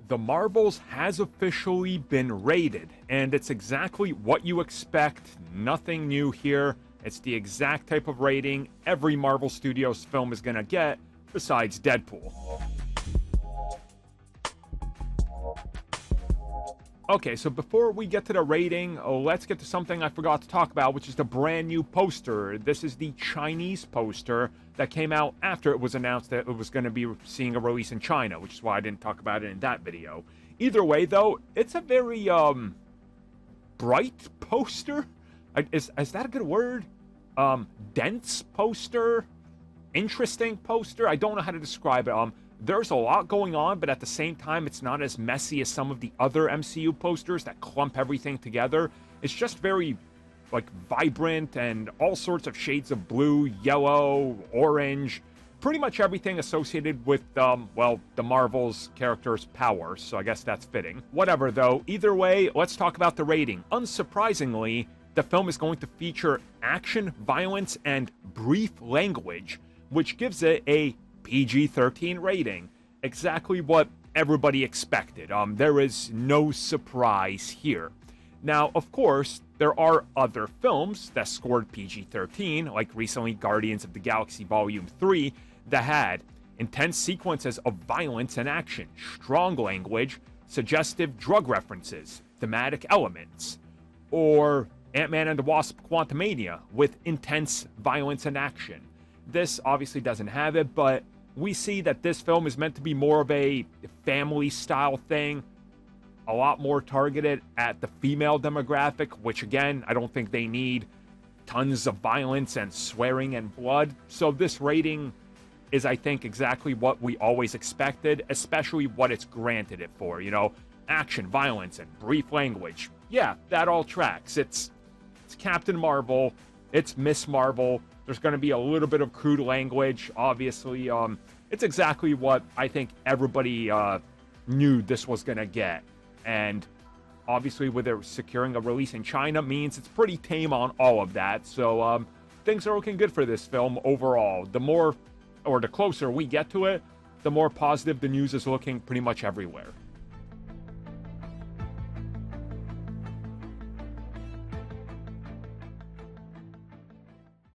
The Marvels has officially been rated, and it's exactly what you expect. Nothing new here. It's the exact type of rating every Marvel Studios film is gonna get, besides Deadpool. Okay, so before we get to the rating, let's get to something I forgot to talk about, which is the brand new poster. This is the Chinese poster that came out after it was announced that it was going to be seeing a release in China, which is why I didn't talk about it in that video. Either way, though, it's a very, bright poster? Is that a good word? Dense poster? Interesting poster? I don't know how to describe it. There's a lot going on, but at the same time, it's not as messy as some of the other MCU posters that clump everything together. It's just very, vibrant and all sorts of shades of blue, yellow, orange, pretty much everything associated with, the Marvel's character's powers, so I guess that's fitting. Whatever, though, either way, let's talk about the rating. Unsurprisingly, the film is going to feature action, violence, and brief language, which gives it a PG-13 rating. Exactly what everybody expected. There is no surprise here. Now, of course, there are other films that scored PG-13, like recently Guardians of the Galaxy Volume 3, that had intense sequences of violence and action, strong language, suggestive drug references, thematic elements, or Ant-Man and the Wasp: Quantumania with intense violence and action. This obviously doesn't have it, but we see that this film is meant to be more of a family-style thing, a lot more targeted at the female demographic, which again, I don't think they need tons of violence and swearing and blood. So this rating is, I think, exactly what we always expected, especially what it's granted it for, action, violence, and brief language. Yeah, that all tracks. It's Captain Marvel, it's Ms. Marvel. There's going to be a little bit of crude language, obviously. It's exactly what I think everybody knew this was going to get. And obviously, with it securing a release in China means it's pretty tame on all of that. So things are looking good for this film overall. The closer we get to it, the more positive the news is looking pretty much everywhere.